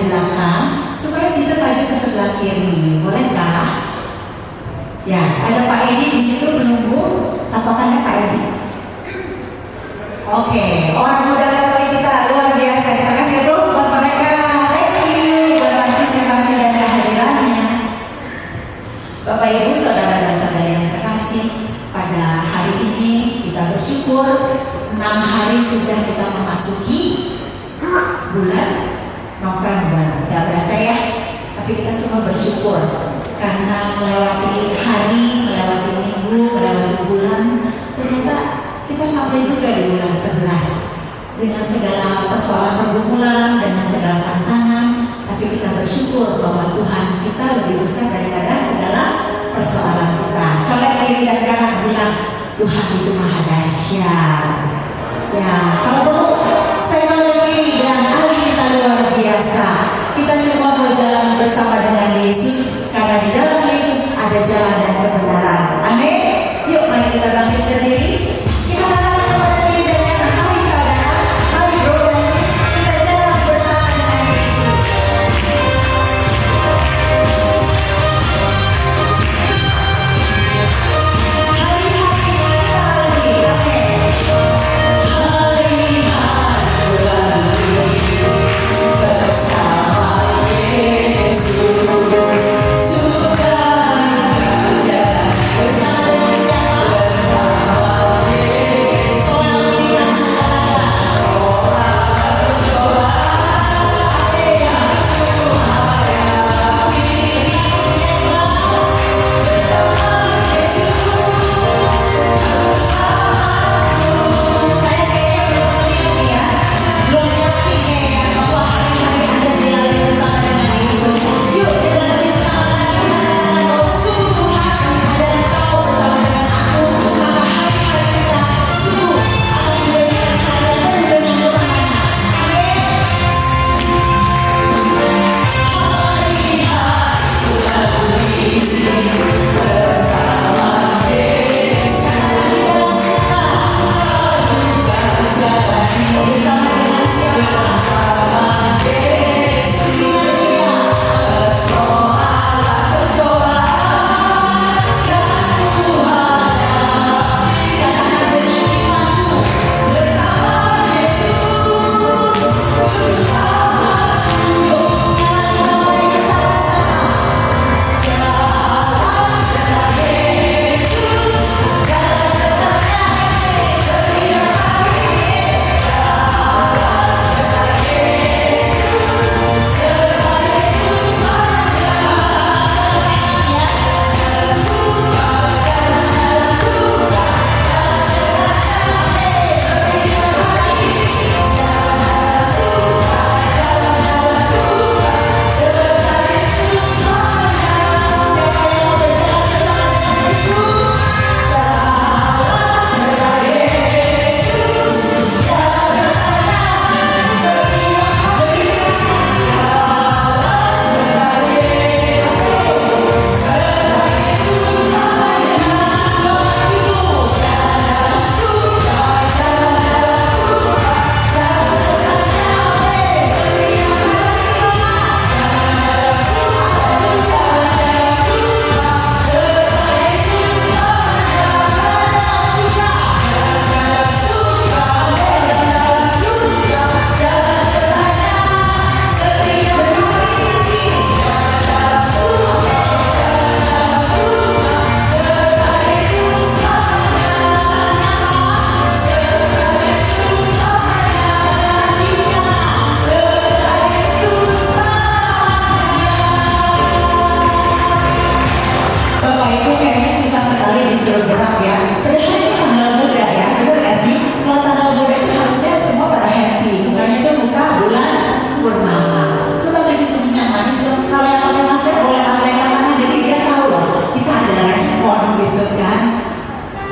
dari belakang supaya bisa maju ke sebelah kiri. Bolehkah? Ya, ada Pak Edi di situ menunggu. Tapakannya Pak Edi. Oke, orang muda Katolik kita luar biasa. Kita kasih applause buat mereka. Thank you buat partisipasi dan kehadirannya. Bapak Ibu, saudara dan saudari yang terkasih, pada hari ini kita bersyukur 6 hari sudah kita memasuki bulan November. Gak berasa ya, tapi kita semua bersyukur karena melewati hari, melewati minggu, melewati bulan, ternyata kita sampai juga di bulan 11 dengan segala persoalan pergumulan, dengan segala tantangan, tapi kita bersyukur bahwa Tuhan kita lebih besar daripada segala persoalan kita. Colek kiri dan kanan bilang Tuhan itu maha dahsyat. Ya, kalau perlu saya colek kiri bilang Allah kita luar biasa. Kita semua mau jalan bersama dengan Yesus karena di dalam Yesus ada jalan dan kebenaran. Amin. Yuk mari kita bangkit berdiri. Kita katakan kepada diri dan kanan, mari saudara, mari bro dan sis, kita jalan bersama dengan Yesus.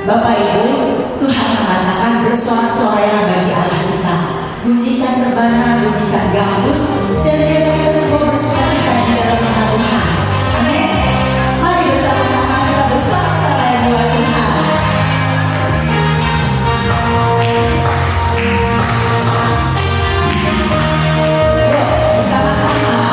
Bapak Ibu, Tuhan mengatakan bersorak-sorai bagi Allah kita. Bunyikan rebana, bunyikan gambus, dan biar kita semua bersukacita di dalam nama Tuhan. Amin. Mari bersama-sama kita bersorak-sorai buat Tuhan. Yuk, bersama-sama.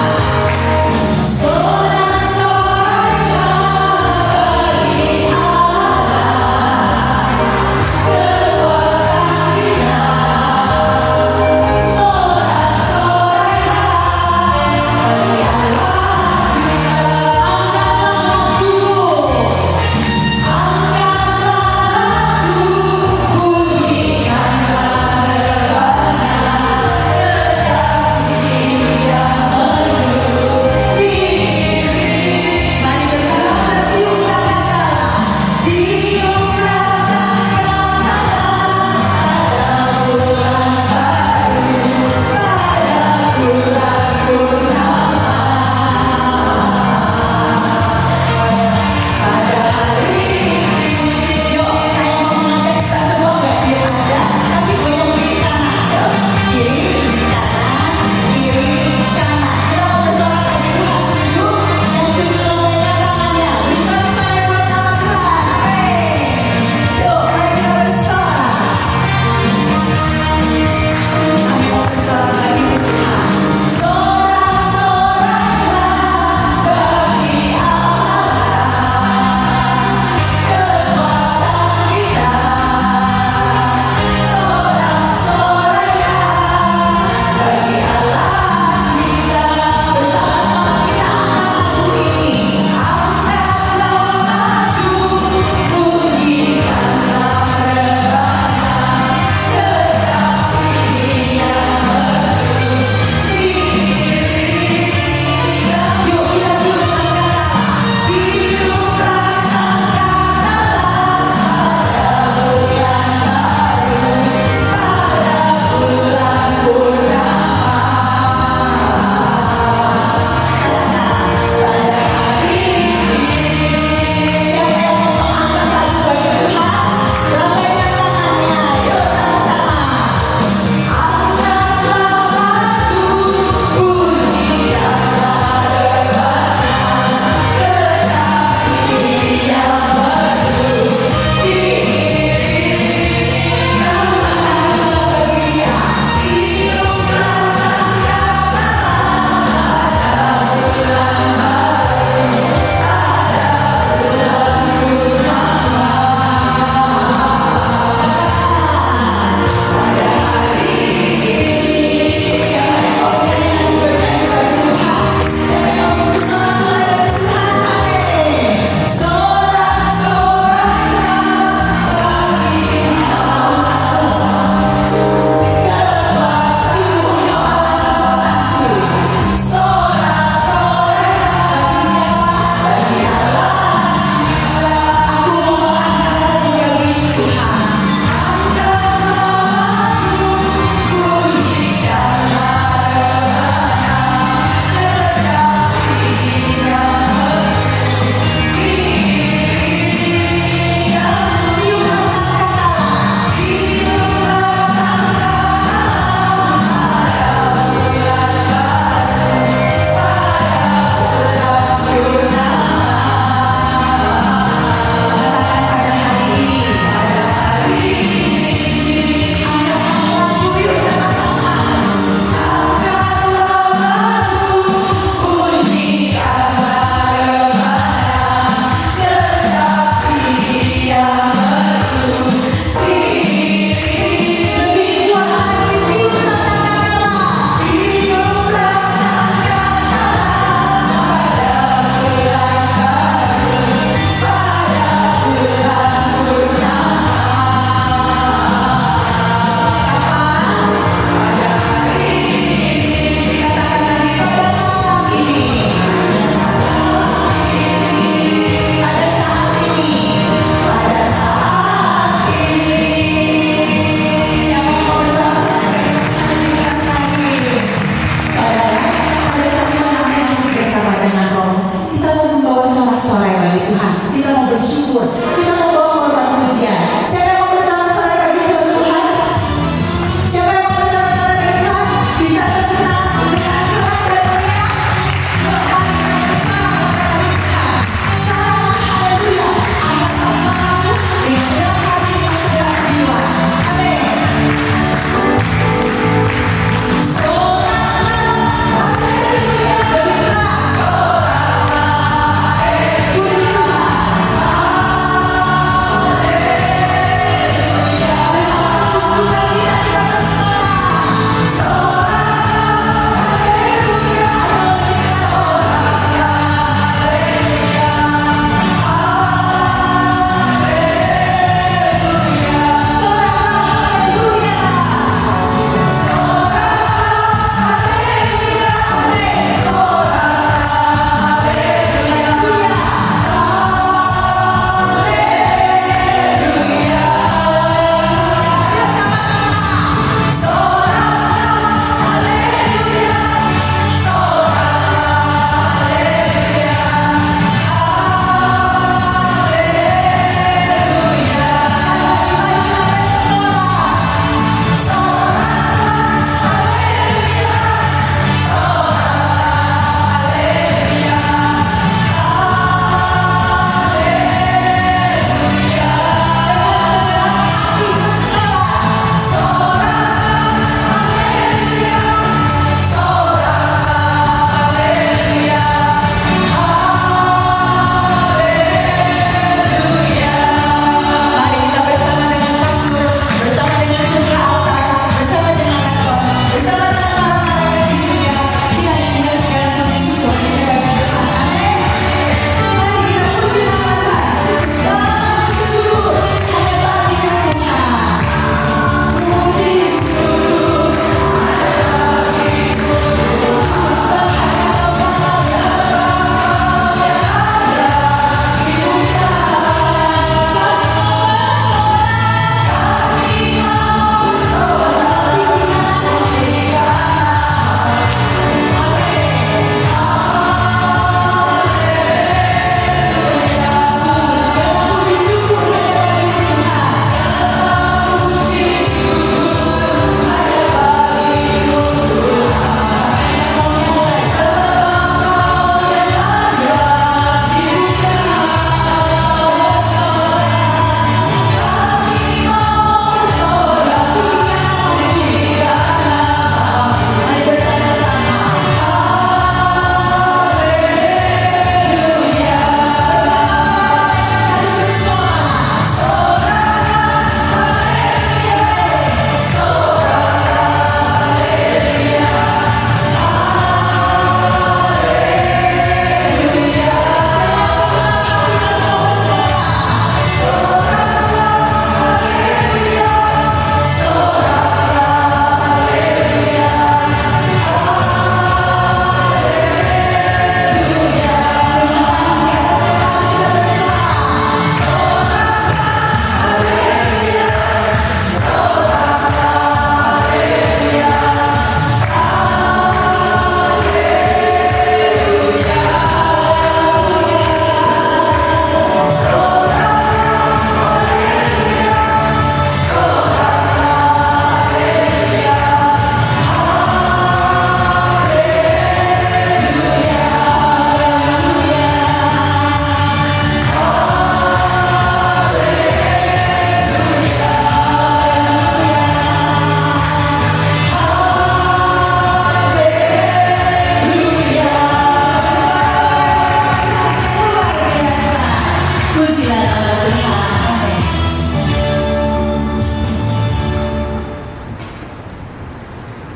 Tuhan. Amin.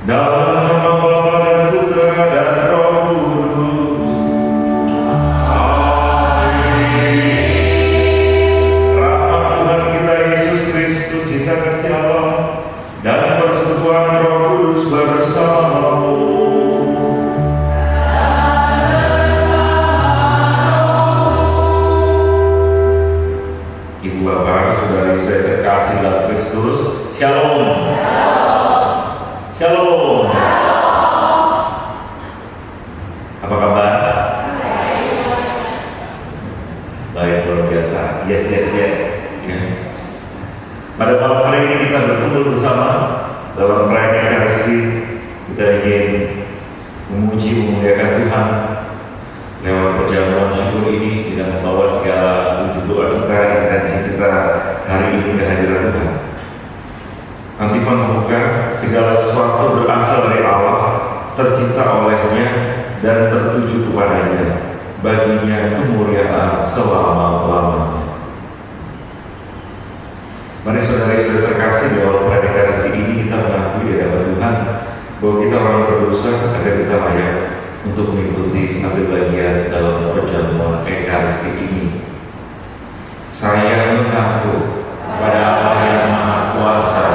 Dalam nama Bapa dan Putra dan Roh Kudus. Amin. Rahmat Tuhan kita Yesus Kristus, cinta kasih Allah, dan persekutuan Roh Kudus bersamamu. Ibu Bapak, saudari-saudari terkasih dalam Kristus, Shalom. Shalom. Apa kabar? Baik, luar biasa. Yes. Ya. Pada malam hari ini kita berkumpul bersama dalam perayaan Ekaristi. Kita ingin memuji, memuliakan Tuhan lewat perjamuan syukur ini, tidak membawa segala wujud doa kita, intensi kita hari ini kehadiran Tuhan. Antifon membuka segala sesuatu berasal dari Allah, tercipta olehnya dan tertuju kepadanya, baginya kemuliaan selama-lamanya. Mari saudari-saudari terkasih, dalam perayaan Ekaristi ini kita mengakui di hadapan Tuhan bahwa kita orang berdosa, agar kita layak untuk mengikuti ambil bagian dalam perjamuan Ekaristi ini. Saya mengaku kepada Allah yang Maha Kuasa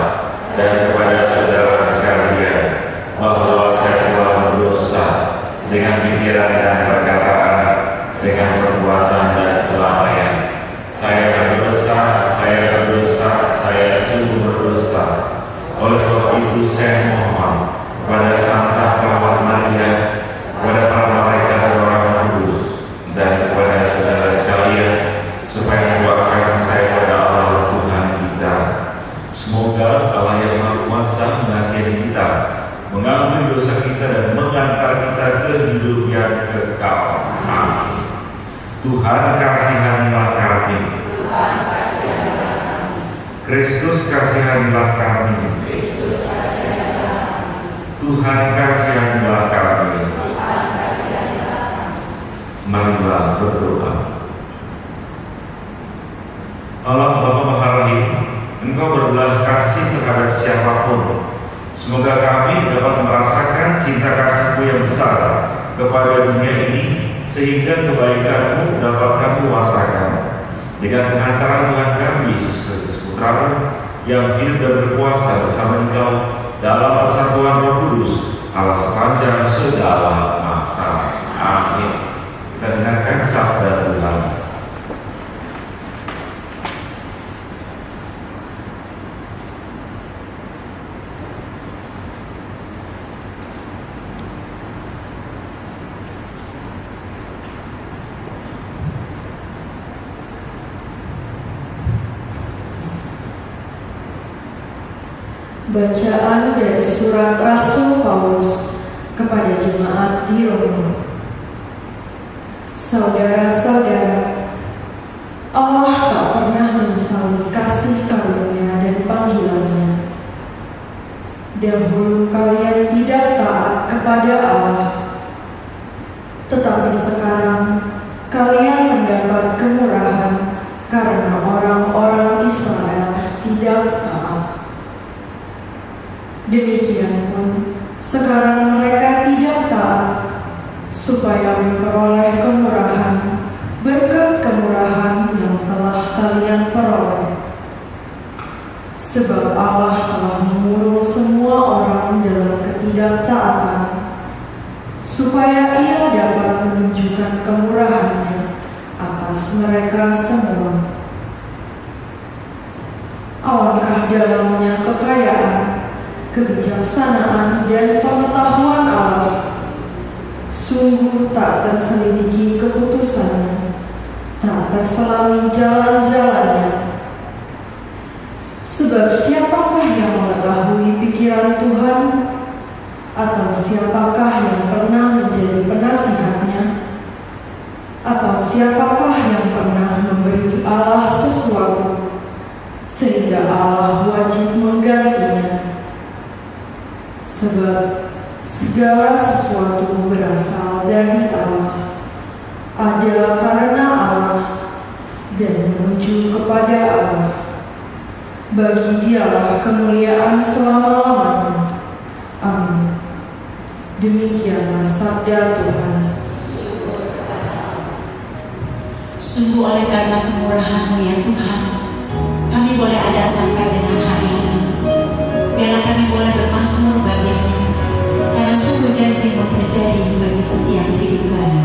dan kepada saudara sekalian bahwa saya telah berdosa dengan pikiran dan perkataan, dengan perbuatan dan kelalaian. Saya berdosa, saya sungguh berdosa. Oleh sebab itu saya mohon kepada Santa Perawat Maria, kepada para malaikat dan orang kudus, dan kepada saudara sekalian, supaya mendoakan saya kepada Allah Tuhan kita. Semoga Allah yang Maha Kuasa mengasihi kita, mengampuni dosa kita dan mengantar kita ke hidup yang kekal. Amin. Tuhan kasihanilah kami. Kristus kasihanilah kami. Tuhan kasihanilah kami. Marilah berdoa. Allah Bapa Maha Rahim, Engkau berbelas kasih terhadap siapapun. Semoga kami dapat merasakan cinta kasih-Mu yang besar kepada dunia ini, sehingga kebaikan-Mu dapat kami wartakan. Dengan pengantaran Tuhan kami Yesus Kristus Putra-Mu, yang hidup dan berkuasa bersama Engkau dalam persatuan Roh Kudus, Allah sepanjang segala masa. Amin. Kita dengarkan sabda Tuhan. Bacaan dari surat Rasul Paulus kepada jemaat di Roma. Saudara-saudara, Allah tak pernah menyesali kasih karunia dan panggilannya. Dahulu kalian tidak taat kepada Allah, tetapi sekarang kalian mendapat kemurahan karena orang-orang Israel tidak taat. Demikian pun, sekarang mereka tidak taat, supaya memperoleh kemurahan, berkat kemurahan yang telah kalian peroleh. Sebab Allah telah memurung semua orang dalam ketidaktaatan, supaya Ia dapat menunjukkan kemurahan-Nya atas mereka semua. Alangkah dalamnya kekayaan, kebijaksanaan dan pengetahuan Allah. Sungguh tak terselidiki keputusannya, tak terselami jalan-jalannya. Sebab siapakah yang mengetahui pikiran Tuhan? Atau siapakah yang pernah menjadi penasihatnya? Atau siapakah yang pernah memberi Allah sesuatu sehingga Allah wajib menggantinya? Sebab segala sesuatu berasal dari Allah, ada karena Allah, dan menuju kepada Allah. Bagi Dialah kemuliaan selama-lamanya. Amin. Demikianlah sabda Tuhan. Sungguh oleh karena kemurahan-Mu ya Tuhan, kami boleh ada sampai dengan hari ini. Biarlah kami boleh bermasmur bagimu, karena sungguh janji-Mu terjadi bagi setiap hidup kami.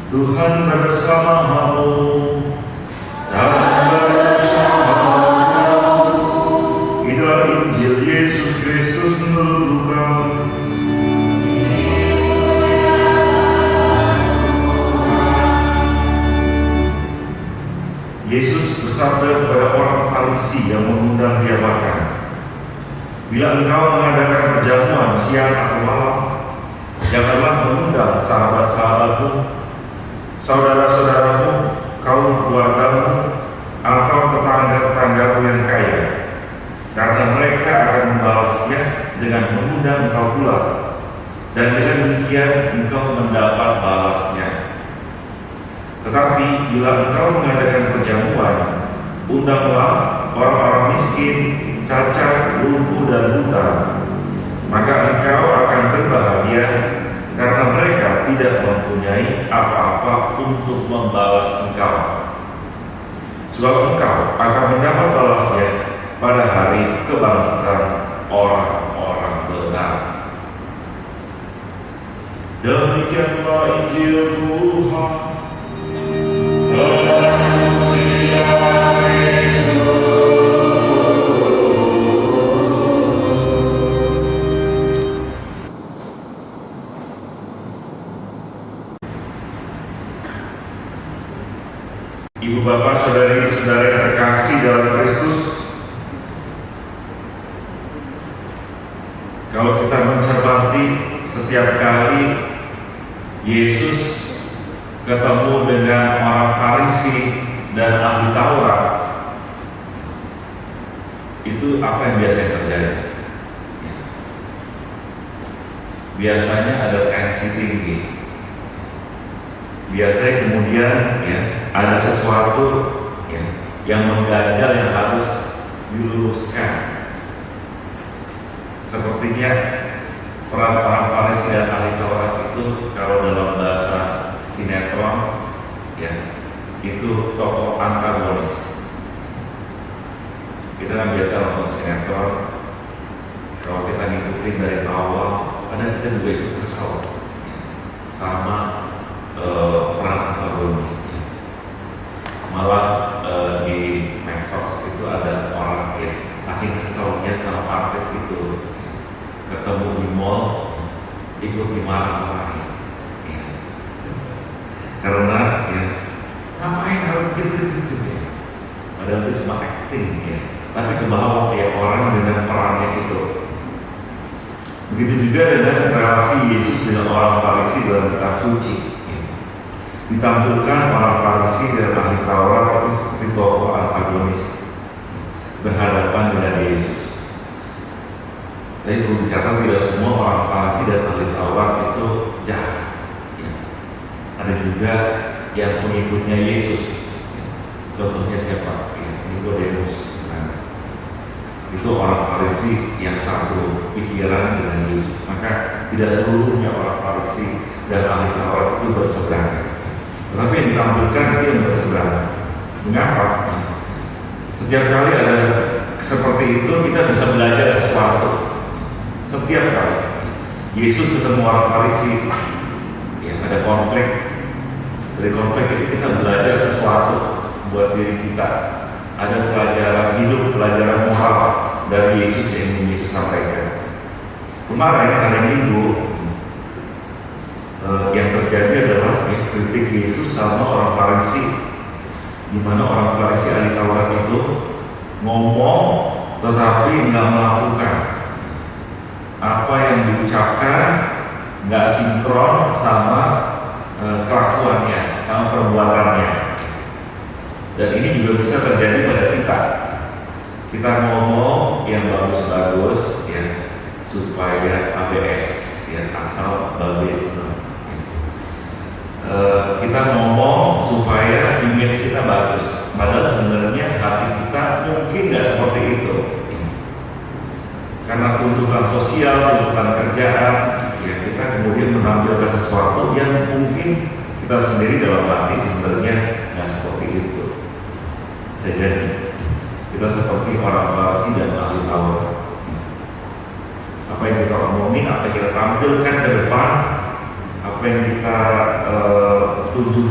Tuhan bersamamu dan bersamamu. Inilah Injil Yesus Kristus menurut Lukas. Yesus bersabda kepada orang Farisi yang mengundang dia makan, "Bila engkau mengadakan perjamuan siang atau malam, janganlah mengundang sahabat-sahabatmu, saudara-saudaramu, kaum keluargamu, atau tetangga-tetanggamu yang kaya, karena mereka akan membalasnya dengan mengundang engkau pula, dan dengan demikian engkau mendapat balasnya. Tetapi bila engkau mengadakan perjamuan, undanglah orang-orang miskin, cacat, lumpuh, dan buta, maka engkau akan berbahagia, karena mereka tidak mempunyai apa-apa untuk membalas engkau. Sebab engkau akan mendapat balasnya pada hari kebangkitan orang-orang benar." Demikianlah Injil Tuhan. Ibu bapak, saudari-saudari yang terkasih dalam Kristus, kalau kita mencermati setiap kali Yesus ketemu dengan orang Farisi dan ahli Taurat, itu apa yang biasanya terjadi? Biasanya ada tensi tinggi. Biasanya kemudian ada sesuatu yang mengganjal yang harus diluruskan. Sepertinya peran orang Farisi dan ahli Taurat itu, kalau dalam bahasa sinetron, itu tokoh antagonis. Kita kan biasa nonton sinetron, kalau kita ngikutin dari awal, kadang kita juga ikut kesel sama peran antagonis. Malah di medsos itu ada orang yang saking keselnya sama artis itu, ketemu di mall, ikut dimarah-marahin. Karena ngapain harus gitu. Padahal itu cuma acting tapi kebawa orang dengan perannya itu. Begitu juga dengan relasi Yesus dengan orang Farisi dalam kitab suci. Ditampilkan orang Farisi dan ahli Taurat itu seperti tokoh antagonis berhadapan dengan Yesus. Tapi perlu dicatat, tidak semua orang Farisi dan ahli Taurat itu jahat. Ada juga yang pengikutnya Yesus. Contohnya siapa? Nikodemus misalnya. Itu orang Farisi yang satu pikiran dengan Yesus. Maka tidak seluruhnya orang Farisi dan ahli Taurat itu berseberangan. Tetapi yang ditampilkan itu yang berseberangan. Mengapa? Setiap kali ada seperti itu, kita bisa belajar sesuatu. Setiap kali Yesus ketemu orang Farisi, ada konflik. Dari konflik ini kita belajar sesuatu buat diri kita. Ada pelajaran hidup, pelajaran moral dari Yesus yang ingin Yesus sampaikan. Kemarin hari Minggu yang terjadi adalah kritik Yesus sama orang Farisi, di mana orang Farisi ahli Taurat itu ngomong tetapi nggak melakukan. Apa yang diucapkan nggak sinkron sama kelakuannya, sama perbuatannya. Dan ini juga bisa terjadi pada kita. Kita ngomong yang bagus-bagus supaya ABS asal bagus. Kita ngomong supaya image kita bagus, padahal sebenarnya hati kita mungkin nggak seperti itu. Karena tuntutan sosial, tuntutan kerjaan, kita kemudian menampilkan sesuatu yang mungkin kita sendiri dalam hati sebenarnya nggak seperti itu. Jadi kita seperti orang Farisi dan ahli Taurat. Apa yang kita omongin, apa yang kita tampilkan ke depan, apa yang kita tunjukkan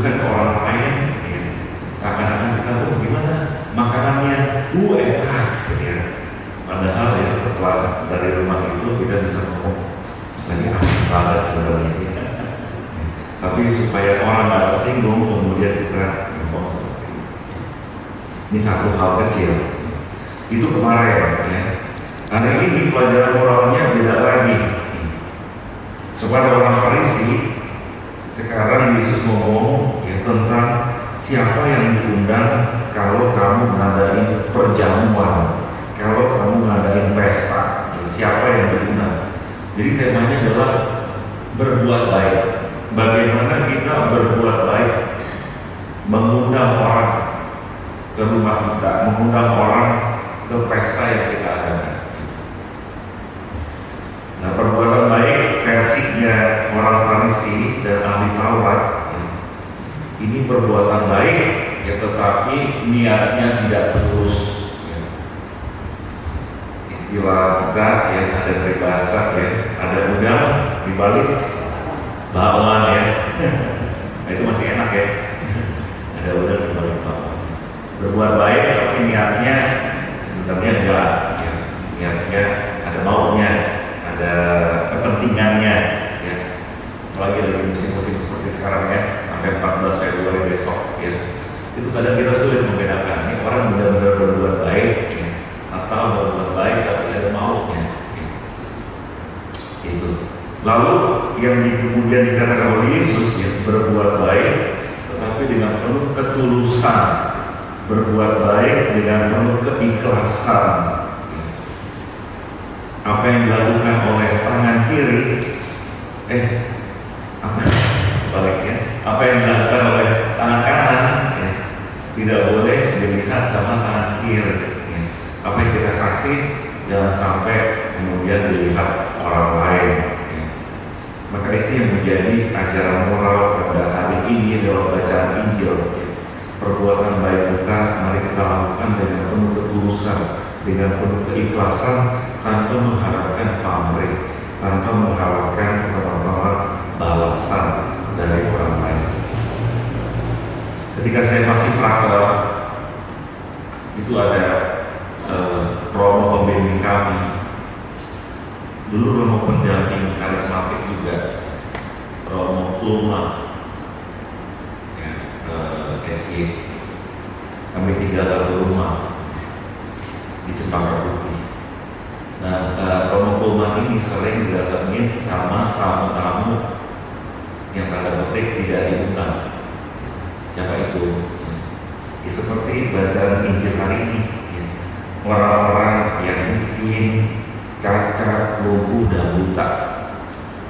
setelah dari rumah itu kita bisa ngomong lagi asik banget sebenarnya. Tapi supaya orang nggak tersinggung, kemudian kita ngomong seperti ini. Ini satu hal kecil. Itu kemarin ya. Hari ini pelajaran moralnya beda lagi. Kepada orang Farisi, sekarang Yesus ngomong ya, tentang siapa yang diundang kalau kamu ngadain perjamuan, kalau kamu ngadain pesta, ya, siapa yang diundang. Jadi temanya adalah berbuat baik. Bagaimana kita berbuat baik, mengundang orang ke rumah kita, mengundang orang ke pesta yang kita adakan. Nah, perbuatan baik versinya orang Farisi dan ahli Taurat ya, ini perbuatan baik ya, tetapi niatnya tidak tulus ya. Istilah kita ya, ada peribahasa ya, ada udang di balik bakwan ya. Nah, itu masih enak ya. Ada udang di balik bakwan. Berbuat baik tapi niatnya sebenarnya enggak ya. Niatnya ada maunya, ada kepentingannya ya. Apalagi lagi musim-musim seperti sekarang ya, sampai 14 Februari besok ya. Itu kadang kita sulit membedakan ini orang benar-benar berbuat baik ya, atau berbuat baik tapi ada maunya ya. Itu. Lalu yang kemudian dikatakan oleh Yesus ya, berbuat baik tetapi dengan penuh ketulusan, berbuat baik dengan penuh keikhlasan. Apa yang dilakukan oleh tangan kiri, apa yang dilakukan oleh tangan kanan ya, tidak boleh dilihat sama tangan kiri ya. Apa yang kita kasih jangan sampai kemudian dilihat orang lain ya. Maka itu yang menjadi ajaran moral pada hari ini dalam bacaan Injil ya. Perbuatan baik kita mari kita lakukan dengan penuh ketulusan, dengan penuh keikhlasan, tanpa mengharapkan pamrih, tanpa mengharapkan teman-teman balasan dari orang lain. Ketika saya masih frater, itu ada romo pembimbing kami, dulu romo pendamping karismatik juga, romo Kulma, ya, SY. Kami tinggal di rumah di Cempaka Putih. Nah, romo Kulma ini sering didatengin sama tamu-tamu yang tanda petik tidak diundang. Siapa itu? Ya, seperti bacaan Injil hari ini ya. Orang-orang yang miskin, cacat, lumpuh dan buta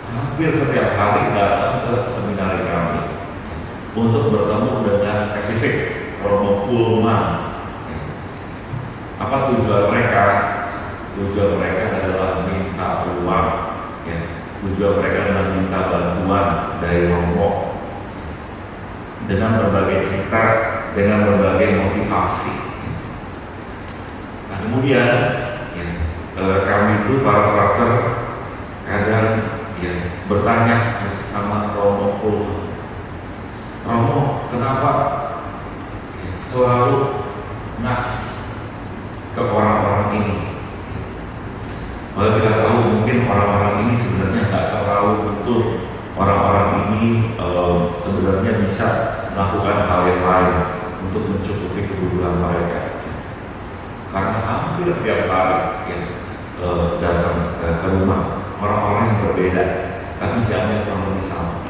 hampir setiap hari datang ke seminari kami untuk bertemu dengan spesifik romo Kulma. Apa tujuan mereka? Tujuan mereka adalah minta uang ya. Tujuan mereka adalah minta bantuan dari romo dengan berbagai cerita, dengan berbagai motivasi. Nah, kemudian ya, kami itu para frater kadang ya, bertanya sama romo Kulma, romo kenapa ya, selalu ngasih ke orang-orang ini? Kalau kita tahu mungkin orang-orang ini sebenarnya nggak terlalu betul. Orang-orang ini sebenarnya bisa melakukan hal yang lain untuk mencukupi kebutuhan mereka. Karena hampir tiap hari ya, datang ke rumah orang-orang yang berbeda, tapi jamnya kurang lebih sama.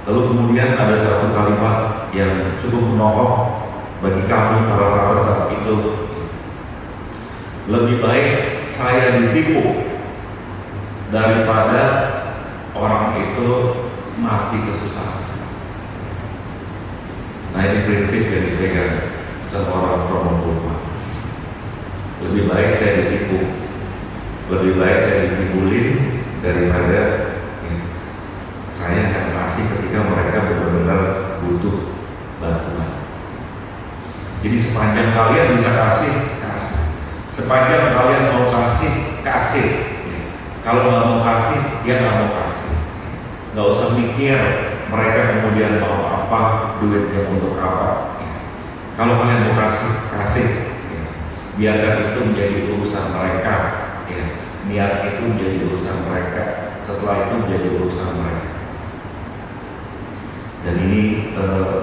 Lalu kemudian ada satu kalimat yang cukup menolong bagi kami para frater saat itu. Lebih baik saya ditipu daripada orang itu mati kesusahan. Nah, ini prinsip yang dipegang seorang romo Kulma. Lebih baik saya ditipu, lebih baik saya ditibulin daripada ya, saya akan kasih ketika mereka benar-benar butuh bantuan. Jadi sepanjang kalian bisa kasih, kasih. Sepanjang kalian mau kasih, kasih. Kalau nggak mau kasih, ya nggak mau kasih. Nggak usah mikir mereka kemudian mau apa, duitnya untuk apa. Kalau kalian mau kasih, kasih. Biarkan itu menjadi urusan mereka. ya, niat itu menjadi urusan mereka, setelah itu menjadi urusan mereka. Dan ini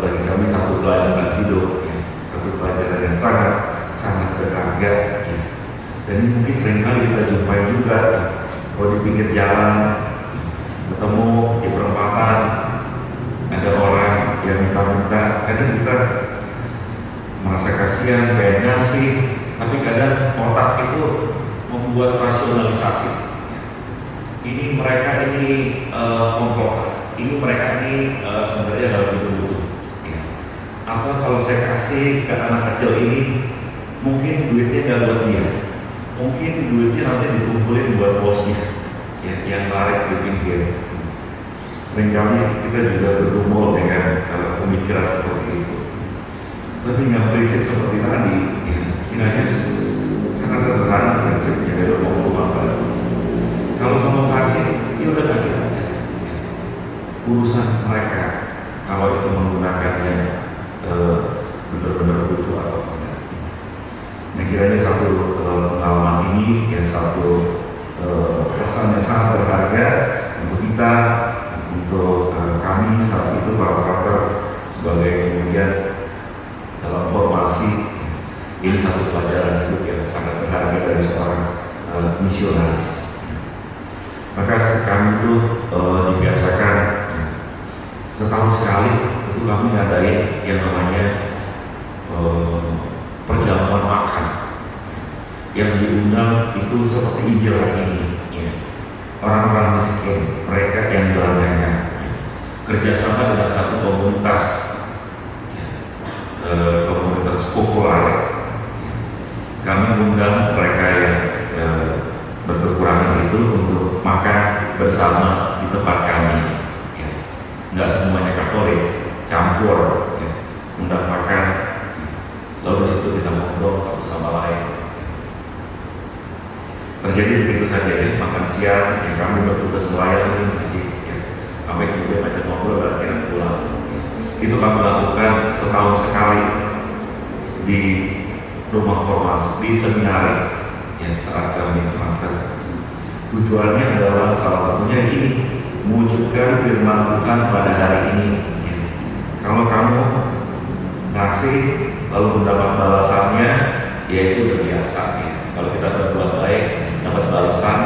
bagi kami satu pelajaran hidup, ya, satu pelajaran yang sangat berharga. Ya. Dan ini mungkin seringkali kita jumpai juga, ya, kalau di pinggir jalan, ketemu di perempatan, ada orang yang minta-minta, kadang kita merasa kasihan, pengen ngasih, tapi kadang otak itu membuat rasionalisasi. Ini mereka ini komplotan, ini mereka ini sebenarnya dalam butuh-butuh. Ya. Atau kalau saya kasih ke anak kecil ini, mungkin duitnya nggak buat dia, mungkin duitnya nanti dikumpulin buat bosnya, ya, yang narik di pinggir. Seringkali kita juga bergumul dengan pemikiran seperti itu. Tapi dengan prinsip seperti tadi, ya, kiranya sangat sederhana prinsipnya dari rumah kalau kamu kasih, ya udah kasih aja. Urusan mereka, kalau itu menggunakannya benar-benar butuh atau tidak. Nah, kiranya satu pengalaman ini, ya, satu pesan yang sangat berharga untuk kita, untuk kami saat itu para frater sebagai kemudian dalam formasi. Ini satu pelajaran hidup yang sangat berharga dari seorang misionaris. Maka kami itu dibiasakan setahun sekali itu kami ngadain yang namanya perjamuan makan. Yang diundang itu seperti Injil hari ini, ya. Orang-orang miskin, mereka yang gelandangan, ya. Kerjasama dengan satu komunitas, ya. Komunitas populer. Ya. Kami mengundang mereka yang berkekurangan itu untuk makan bersama di tempat kami. Ya. Nggak semuanya Katolik, campur, ya. Undang makan, lalu di situ kita ngobrol satu sama lain. Terjadi begitu saja, ya. Makan siang, ya, kami bertugas melayani di sini, ya. Sampai kemudian macam ngobrol dan akhirnya pulang. Ya. Itu kami lakukan setahun sekali di rumah formasi, di seminari. Yang saat kami frater, tujuannya adalah salah satunya ini, mewujudkan firman Tuhan pada hari ini. Ya. Kalau kamu ngasih lalu mendapat balasannya, yaitu udah biasa. Ya. Kalau kita berbuat baik, dapat balasan,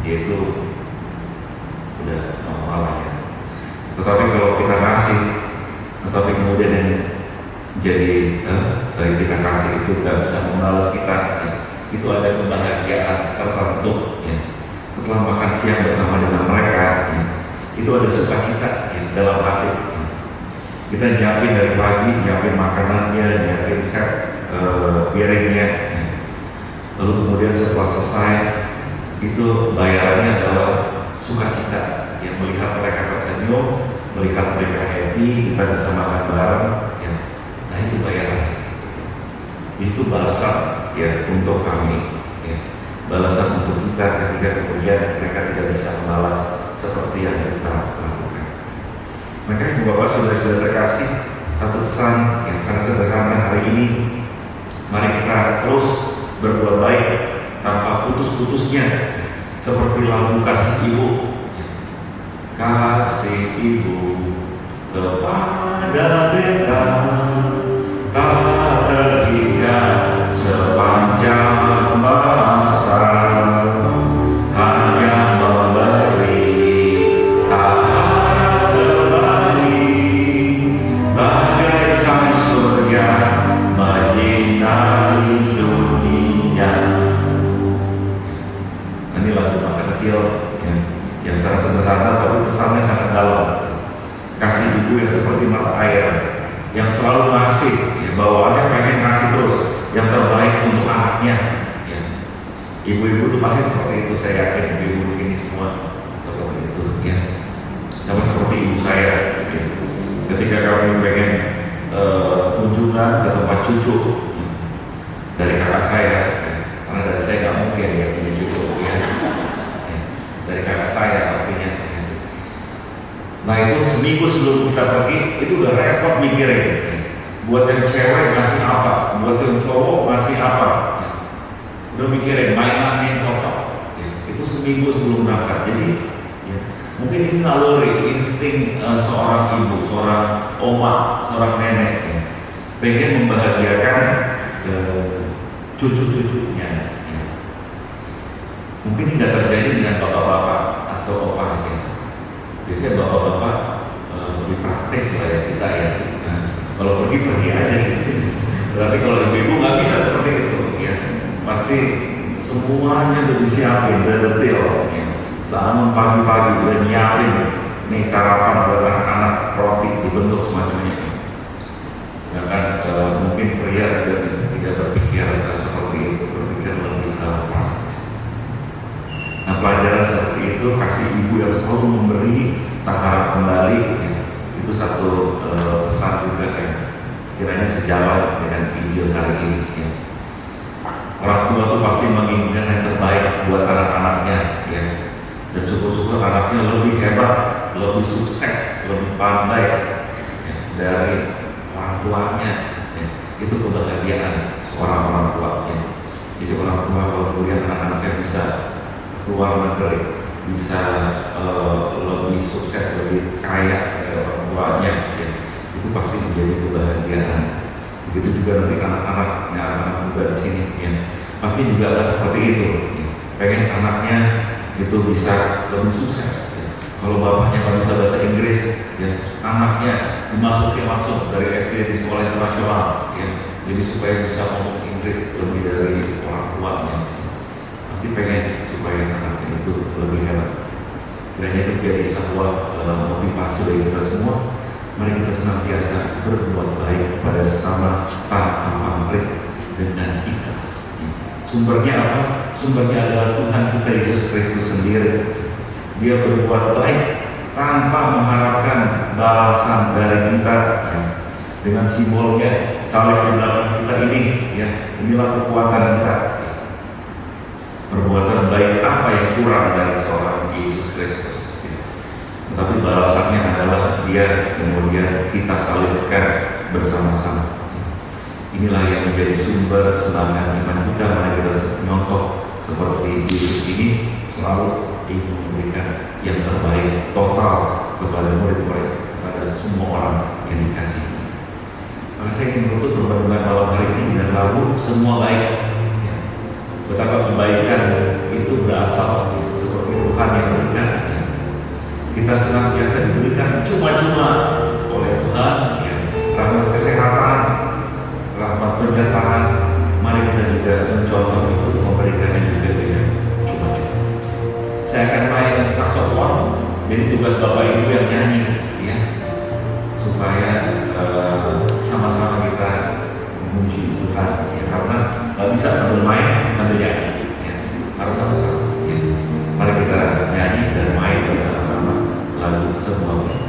yaitu udah normal ya. Tetapi kalau kita ngasih, tetapi kemudian yang jadi dari kita kasih itu nggak bisa membalas kita. Ya. Itu ada kebahagiaan tertentu, ya. Setelah makan siang bersama dengan mereka, ya, itu ada sukacita, ya, dalam hati. Ya. Kita nyiapin dari pagi, nyiapin makanannya, nyiapin set piringnya, ya. Lalu kemudian setelah selesai, itu bayarannya adalah sukacita, ya, melihat mereka tersenyum, melihat mereka happy, kita bisa makan bareng, ya. Nah itu bayarannya, itu balasan, ya, untuk kami, ya. Balasan untuk kita ketika kemudian mereka tidak bisa membalas seperti yang kita lakukan. Maka Ibu Bapak sudah terkasih, satu pesan yang sangat sederhana hari ini, mari kita terus berbuat baik tanpa putus-putusnya, seperti lagu Kasih Ibu. Kasih Ibu kepada beta tak terhingga sepanjang masa, hanya memberi tak harap kembali, bagai sang surya menyinari dunia. Ini lagu masa kecil, ya, yang sangat sederhana tapi pesannya sangat dalam. Kasih ibu yang seperti mata air, yang selalu ngasih, ya, bawaannya pengen ngasih terus yang terbaik untuk anaknya. Ya. Ibu-ibu itu pasti seperti itu, saya yakin ibu-ibu ini semua seperti itu. Ya. Sama seperti ibu saya. Ya. Ketika kami pengen kunjungan ke tempat cucu, ya, dari kakak saya, ya, karena dari saya nggak mungkin ya punya cucu, ya. Ya. Dari kakak saya pastinya. Ya. Nah itu seminggu sebelum kita pergi itu udah repot mikirin. Ya. Buat yang cewek ngasih apa, buat yang cowok ngasih apa, ya. Udah mikirin mainan yang seminggu sebelum berangkat. Jadi ya, mungkin ini naluri insting seorang ibu, seorang oma, seorang nenek ya, pengen membahagiakan cucu-cucunya ya. Mungkin ini tidak terjadi dengan bapak-bapak atau opah ya. Biasanya bapak-bapak lebih praktis lah ya kita ya. Nah, kalau pergi aja sih. Berarti kalau ibu-ibu nggak bisa seperti itu ya. Pasti semuanya udah disiapin, udah detail ya. Bangun pagi-pagi udah nyiapin nih sarapan buat anak-anak, roti dibentuk semacamnya. Ya kan mungkin pria tidak berpikir seperti itu, berpikir lebih praktis. Nah, pelajaran seperti itu kasih ibu yang selalu memberi tak harap kembali ya. Itu satu pesan juga ya, kiranya sejalan dengan Injil hari ini ya. Orang tua tuh pasti menginginkan yang terbaik buat anak-anaknya ya. Dan syukur-syukur anaknya lebih hebat, lebih sukses, lebih pandai ya, dari orang tuanya ya. Itu kebahagiaan seorang orang tua ya. Jadi orang tua kalau kemudian anak-anaknya bisa keluar negeri, bisa lebih sukses, lebih kaya dari orang tuanya ya. Itu pasti menjadi kebahagiaan. Begitu juga nanti anak-anaknya, anak muda di sini ya, pasti juga akan seperti itu ya. Pengen anaknya itu bisa lebih sukses ya. Kalau bapaknya nggak bisa bahasa Inggris ya, anaknya dimasukin langsung dari SD di sekolah internasional ya, jadi supaya bisa ngomong Inggris lebih dari orang tuanya ya. Pasti pengen supaya anaknya itu lebih hebat. Kiranya itu jadi sebuah motivasi bagi kita semua. Mari kita senantiasa berbuat baik kepada sesama tanpa pamrih dengan ikhlas. Sumbernya apa? Sumbernya adalah Tuhan kita Yesus Kristus sendiri. Dia berbuat baik tanpa mengharapkan balasan dari kita ya. Dengan simbolnya salib di belakang kita ini ya, inilah kekuatan kita. Perbuatan baik apa yang kurang dari seorang Yesus Kristus ya. Tetapi balasannya adalah dia kemudian kita salibkan bersama-sama. Inilah yang menjadi sumber semangat iman kita. Mari kita nyontoh seperti Yesus ini, selalu ingin memberikan yang terbaik total kepada murid-murid, kepada semua orang yang dikasihi. Maka saya ingin menutup pertemuan malam hari ini dengan lagu Semua Baik ya. Betapa kebaikan itu berasal seperti Tuhan yang berikan ya. Kita senantiasa diberikan cuma-cuma oleh Tuhan ya. Rahmat kesehatan, rahmat penyertaan. Mari kita juga mencontoh itu, memberikannya juga dengan cuma-cuma. Saya akan main saksofon, jadi tugas Bapak Ibu yang nyanyi ya, supaya sama-sama kita memuji Tuhan ya. Karena nggak bisa sambil main sambil nyanyi ya. Harus sama-sama ya. Mari kita nyanyi dan main bersama-sama lagu Semua Baik.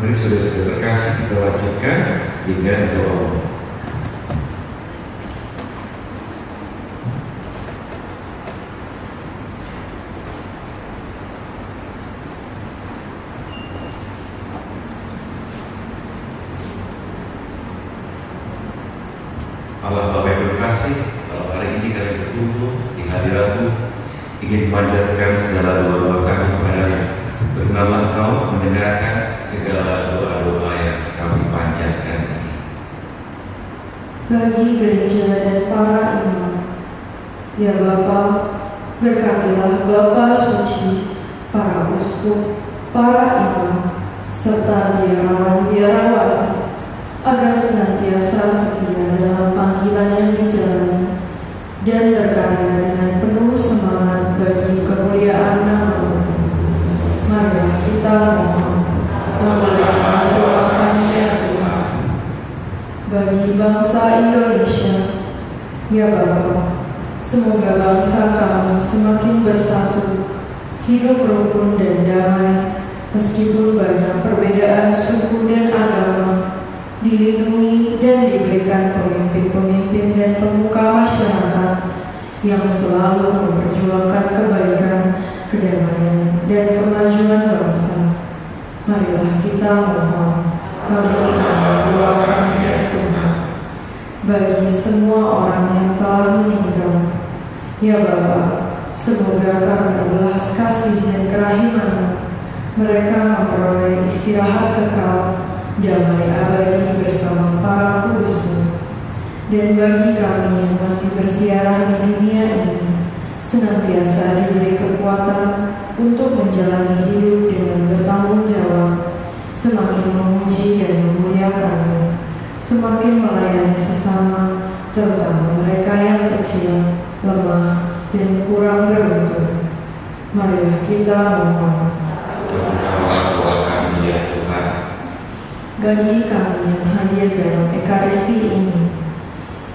Mari saudara-saudara terkasih, kita lanjutkan dengan doa. Allah Bapa yang berkasih, kalau hari ini kami berkumpul di hadirat-Mu, ingin memanjatkan segala doa-doa kami kepada-Mu. Berkenanlah Engkau mendengarkan segala doa-doa yang kami panjatkan ini. Bagi gereja dan para imam, ya Bapa, berkatilah Bapa suci, para uskup, para imam, serta biarawan-biarawati, agar senantiasa setia dalam panggilan yang dijalani dan berkarya dengan penuh semangat bagi kemuliaan nama-Mu. Marilah kita mohon, kabulkanlah doa kami ya Tuhan. Bagi bangsa Indonesia, ya Bapa, semoga bangsa kami semakin bersatu, hidup rukun dan damai, meskipun banyak perbedaan suku dan agama, dilindungi dan diberikan pemimpin-pemimpin dan pemuka masyarakat yang selalu memperjuangkan kebaikan, kedamaian, dan kemajuan bangsa. Marilah kita mohon, kabulkanlah doa kami ya Tuhan. Bagi semua orang yang telah meninggal, ya Bapa, semoga karena belas kasih dan kerahiman-Mu, mereka memperoleh istirahat kekal, damai abadi bersama para kudus-Mu. Dan bagi kami yang masih bersiarah di dunia ini, senantiasa diberi kekuatan untuk menjalani hidup dengan bertanggung jawab, semakin memuji dan memuliakan-Mu, semakin melayani sesama, terutama mereka yang kecil, lemah, dan kurang beruntung. Marilah kita mohon. Bagi kami yang hadir dalam Ekaristi ini,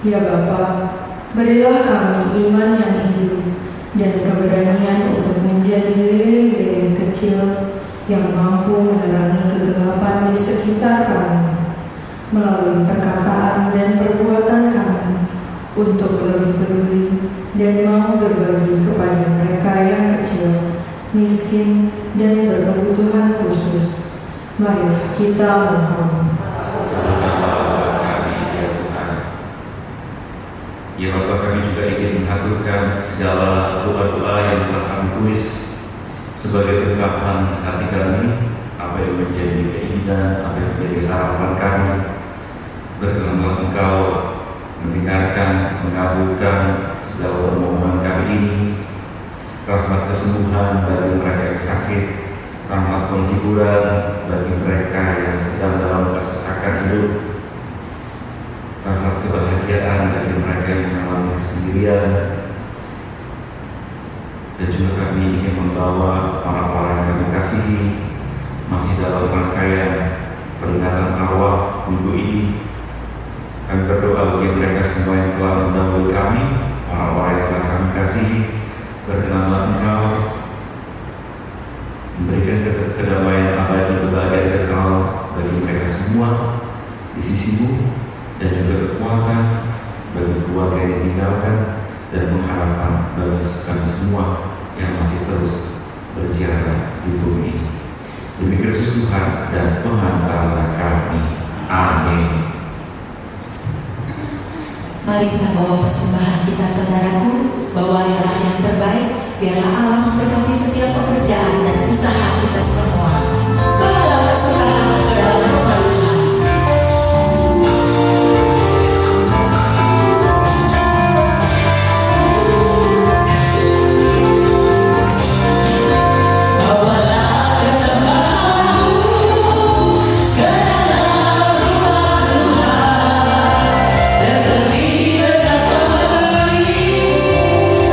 ya Bapa, berilah kami iman yang hidup dan keberanian untuk menjadi lilin-lilin kecil yang mampu menerangi kegelapan di sekitar kami, melalui perkataan dan perbuatan kami, untuk lebih peduli dan mau berbagi kepada mereka yang kecil, miskin, dan berkebutuhan khusus. Marilah kita mohon. Ya Bapa, kami juga ingin mengaturkan segala doa-doa yang telah kami tulis sebagai ungkapan hati kami, apa yang menjadi keinginan, apa yang menjadi harapan kami. Berkenanlah Engkau mendengarkan, mengabulkan segala permohonan kami ini. Rahmat kesembuhan bagi mereka yang sakit, rahmat penghiburan bagi mereka yang sedang dalam kesesakan hidup, rahmat kebahagiaan bagi mereka yang mengalami kesendirian. Dan juga kami ingin membawa orang-orang yang kami kasihi masih dalam rangkaian peringatan arwah minggu ini. Kami berdoa bagi mereka semua yang telah mendahului kami, orang-orang yang telah kami kasihi. Berkenanlah Engkau memberikan kedamaian abadi, kebahagiaan kekal bagi mereka semua di sisi-Mu, dan juga kekuatan bagi keluarga yang ditinggalkan, dan pengharapan bagi kami semua yang masih terus berziarah di bumi ini. Demi Kristus Tuhan dan pengantar kami. Amin. Mari kita bawa persembahan kita, saudaraku. Bawalah yang terbaik, biarlah Allah memberkati setiap pekerjaan dan usaha kita semua. Bawalah persembahan ke dalam rumah Tuhan.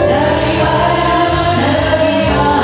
Daripada menerima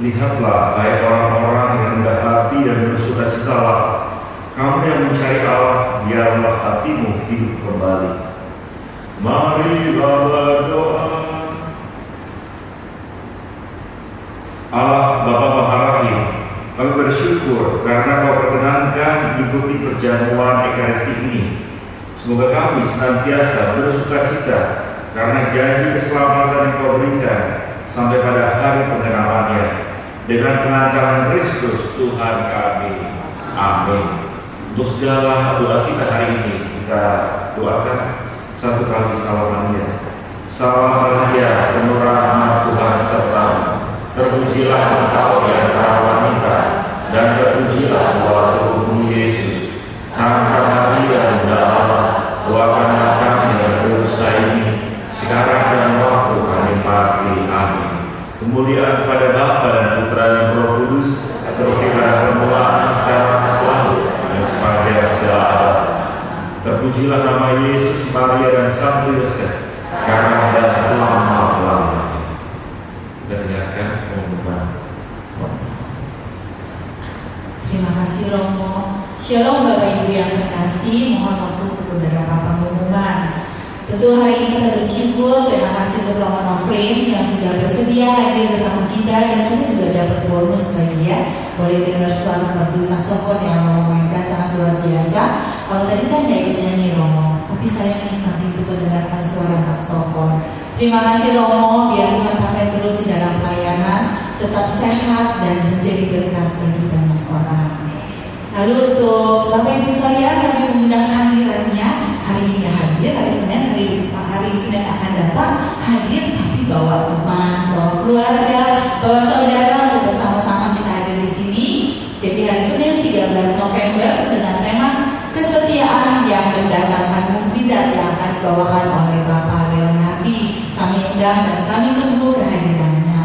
Lihatlah, hai orang-orang yang rendah hati dan bersukacitalah, kamu yang mencari Allah, biarlah hatimu hidup kembali. Marilah berdoa. Allah Bapa Maha Rahim, kami bersyukur karena Kau perkenankan mengikuti perjamuan Ekaristi ini. Semoga kami senantiasa bersukacita karena janji keselamatan yang Kau berikan sampai pada hari penggenapannya dengan penangkalan Kristus Tuhan kami. Amin. Untuk segala doa kita hari ini, kita doakan satu kali salamannya. Salam Maria, penuh rahmat Tuhan sertamu. Terpujilah engkau di antara wanita, dan terpujilah buah tubuhmu Yesus. Santa Maria, Bunda Allah, doakanlah kami yang berdosa ini, sekarang dan waktu kami mati. Amin. Kemuliaan kepada Bapa dan Putra dan Roh Kudus, seperti pada permulaan, sekarang, selalu, dan sepanjang segala abad. Terpujilah nama Yesus, Maria dan Santo Yosef, sekarang dan selama-lamanya. Kita dengarkan pengumuman. Terima kasih Romo. Shalom Bapak Ibu yang terkasih, mohon waktu untuk beberapa pengumuman. Tentu hari ini kita bersyukur, terima kasih untuk Romo Nofrin yang sudah bersedia hadir bersama kita, dan kita juga dapat bonus lagi ya. Boleh dengar suara merdu saksofon yang Romo mainkan sangat luar biasa. Kalau tadi saya nggak ikut nyanyi Romo, tapi saya menikmati untuk mendengarkan suara saksofon. Terima kasih Romo, biar Tuhan pakai terus di dalam pelayanan, tetap sehat dan menjadi berkat bagi banyak orang. Lalu untuk Bapak Ibu sekalian, kami mengundang hadirannya. Hari ini hadir, hari Senin akan datang hadir, tapi bawa teman, bawa keluarga, bawa saudara untuk bersama-sama kita hadir di sini. Jadi hari Senin 13 November dengan tema kesetiaan yang mendatangkan mukjizat yang akan dibawakan oleh Bapak Leonardi. Kami undang dan kami tunggu kehadirannya.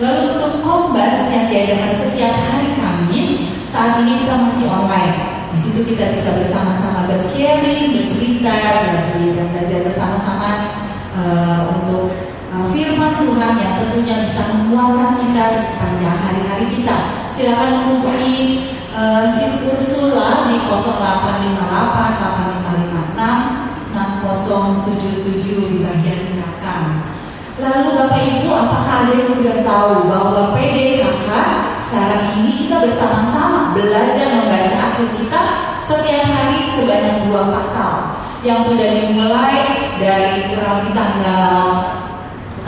Lalu untuk kombas yang diadakan setiap hari Kamis, saat ini kita masih online. Di situ kita bisa bersama-sama bersharing, bercerita, dan belajar bersama-sama untuk firman Tuhan yang tentunya bisa menguatkan kita sepanjang hari-hari kita. Silakan menghubungi Sis Ursula di 085855566077 di bagian belakang. Lalu Bapak Ibu, apakah ada yang sudah tahu bahwa PDKK sekarang ini kita bersama-sama belajar membaca Alkitab setiap hari sebanyak 2 pasal yang sudah dimulai dari kurang lebih tanggal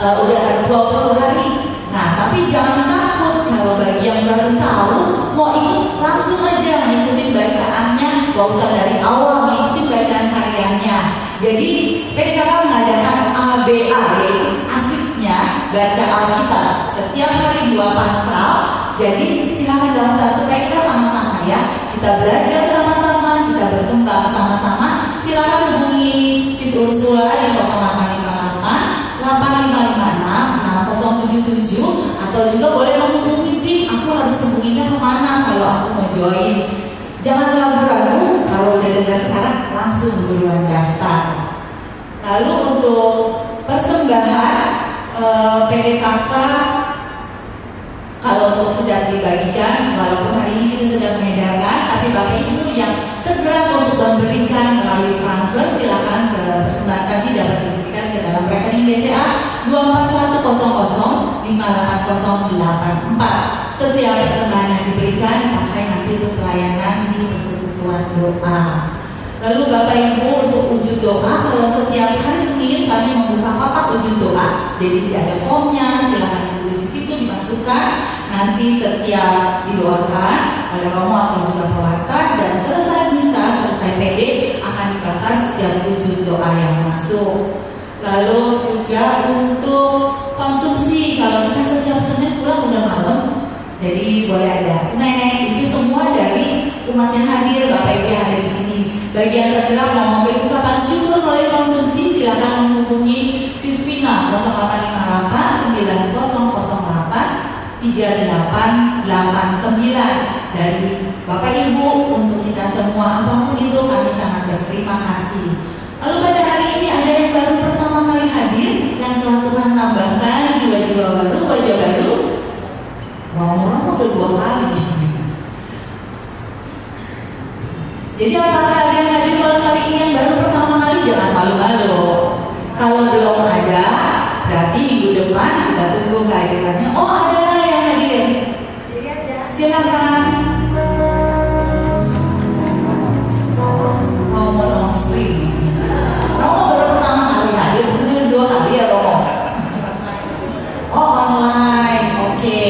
udah 20 hari. Nah, tapi jangan takut kalau bagi yang baru tahu mau ikut langsung aja ngikutin bacaannya, gak usah dari awal ngikutin bacaan hariannya. Jadi PDKK mengadakan ABA, yaitu asiknya baca Alkitab setiap hari 2 pasal. Jadi silakan daftar supaya kita sama-sama ya, kita belajar sama-sama, kita berkembang sama-sama. Silakan hubungi Sis Ursula di 0858-8556-6077 atau juga boleh menghubungi tim. Aku harus hubunginya kemana kalau aku mau join? Jangan ragu-ragu, kalau udah dengar sekarang langsung buruan daftar. Lalu untuk persembahan PDKK, kalau untuk sedang dibagikan, walaupun hari ini kita sudah mengedarkan, tapi Bapak Ibu yang tergerak untuk memberikan melalui transfer, silakan ke persembahan kasih dapat diberikan ke dalam rekening BCA 24100580084. Setiap persembahan yang diberikan dipakai nanti untuk pelayanan di persekutuan doa. Lalu Bapak Ibu untuk wujud doa, kalau setiap hari Senin kami membuka kotak wujud doa, jadi tidak ada formnya, silakan ditulis di situ, dimasukkan. Nanti setiap didoakan oleh Romo atau juga pewarta, dan selesai misa, selesai PD akan dibakar setiap wujud doa yang masuk. Lalu juga untuk konsumsi, kalau kita setiap Senin pulang udah malam, jadi boleh ada snack, itu semua dari umat yang hadir, Bapak Ibu yang ada di sini. Bagi yang tergerak mau memberi ungkapan syukur melalui konsumsi, silakan menghubungi Sisvina 0858-9008-3889 dari Bapak Ibu untuk kita semua. Apapun itu kami sangat berterima kasih. Lalu pada hari ini ada yang baru pertama kali hadir, yang telah Tuhan tambahkan jiwa-jiwa baru, wajah baru. depan, kita tunggu kehadirannya. Oh, ada yang hadir. Silakan. Romo Nofri. Romo baru pertama kali hadir, mungkin 2 kali ya Romo. Oh, online. Oke.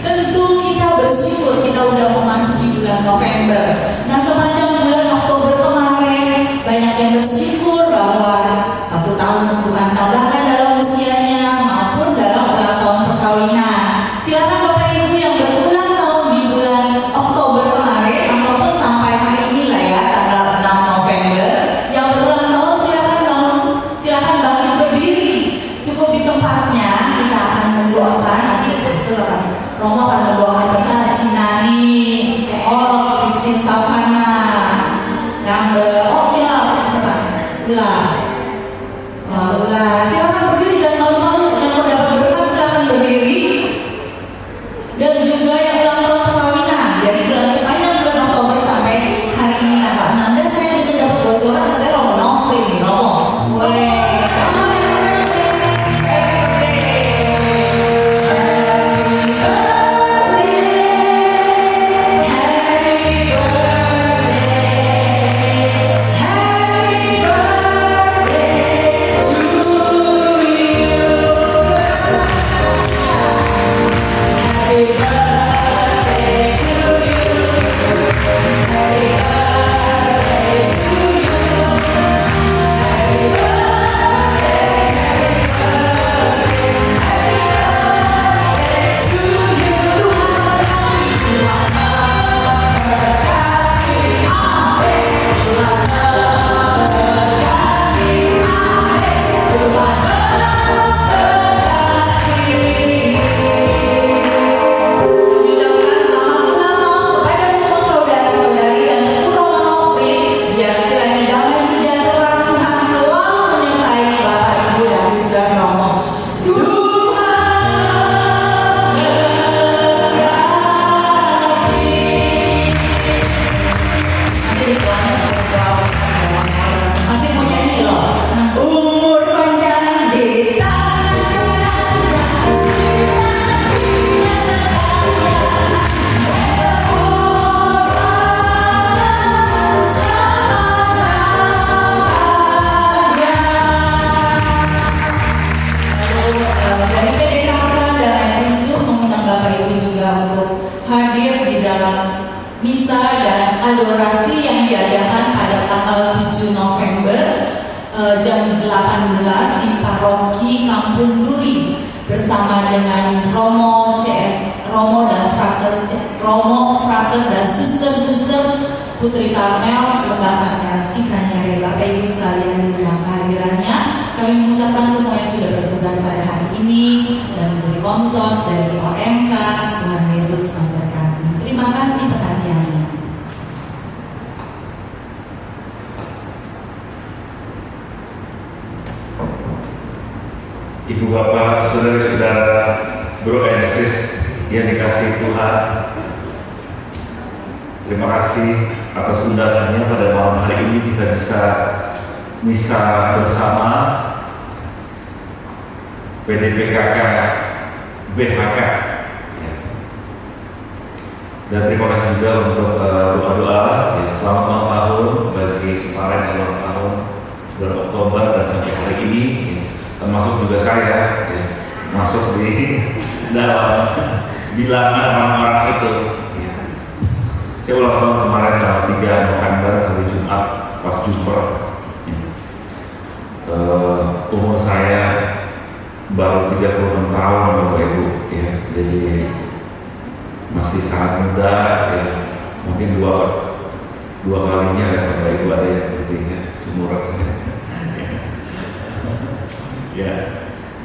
Tentu kita bersyukur kita udah memasuki bulan November. Nah, sepanjang bulan Oktober kemarin banyak yang bersyukur bahwa 1 tahun bukan tambahan dalam usianya maupun dalam ulang tahun perkawinan. Silakan Bapak Ibu yang berulang tahun di bulan Oktober kemarin ataupun sampai hari ini lah ya, tanggal 6 November yang berulang tahun, silakan bangun, silakan bangkit berdiri. Cukup di tempatnya, kita akan mendoakan. Nanti Romo akan mendoakan bersama Cinani, oh Christine Savana, Gambar, oh ya siapa? Ulah. Silakan berdiri, jangan malu-malu. Yang mau dapat berkat silakan berdiri. Dan juga yang ulang tahun perkawinan. Jadi sepanjang bulan Oktober sampai hari ini tanggal 6. Dan saya juga dapat bocoran katanya Romo Nofri nih, Romo. Masih mau nyanyi loh. Umur panjang di tangan dari PDKK dan Kristus mengundang Bapak Ibu juga untuk hadir di dalam misa dan adorasi yang diadakan pada tanggal 7 November jam 18 di Paroki Kampung Duri bersama dengan Romo dan Frater dan Suster Putri Karmel Lembaga Cikanyare. Bapak Ibu sekalian diundang kehadirannya. Kami mengucapkan semua yang sudah bertugas pada hari ini dan dari Komsos, dari OMK, Tuhan Yesus memberkati. Terima kasih perhatiannya. Ibu bapak, saudara-saudara, bro and sis yang dikasihi Tuhan, terima kasih atas undangannya pada malam hari ini kita bisa misa bersama PDPKK BHK. Dan terima kasih juga untuk doa-doa selamat ulang tahun bagi kemarin ulang tahun bulan Oktober dan sampai hari ini, termasuk juga saya masuk di dalam bilangan orang-orang itu. Saya ulang tahun kemarin tanggal 3 November hari Jumat pas Jumper. Umur saya baru 36 tahun Bapak Ibu ya. Jadi masih sangat muda ya. Mungkin dua kalinya ya Bapak Ibu ada yang bertiga seumuran saya. Ya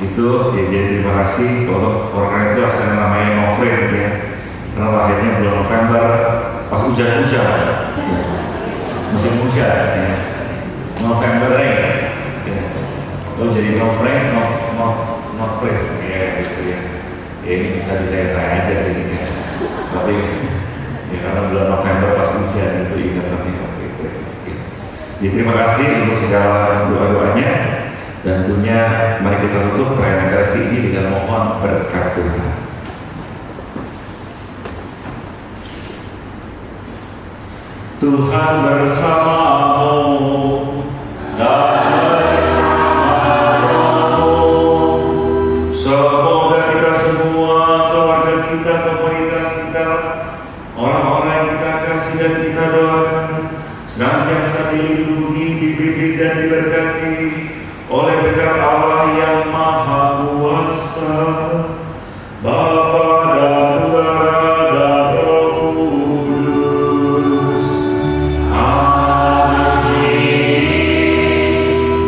itu ya, jadi terima kasih untuk orang itu asalnya namanya Nofri ya, karena lahirnya bulan November pas hujan-hujan ya. Musim hujan ya. November ya. Lo jadi Nofri ya gitu ya. Ya ini bisa dicaya saya aja sih ya. Tapi ya karena bulan November pas hujan itu ingatannya gitu. Ya. Jadi terima kasih untuk segala doa-doanya dan tentunya mari kita tutup perayaan Ekaristi ini dengan mohon berkat Tuhan. Tuhan bersamamu dan bersama rohmu. Semoga kita semua, keluarga kita, komunitas kita, orang-orang yang kita kasih dan kita doakan, senantiasa dilindungi, dibimbing dan diberkati oleh berkat Allah yang Maha Kuasa, Bapa dan Putra dan Roh Kudus. Amin.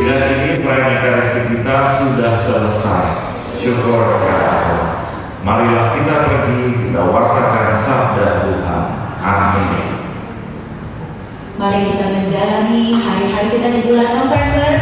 Dengan ini perayaan Ekaristi kita sudah selesai. Syukur kepada Allah. Marilah kita pergi, kita wartakan sabda Tuhan. Amin. Mari kita menjalani hari-hari kita di bulan November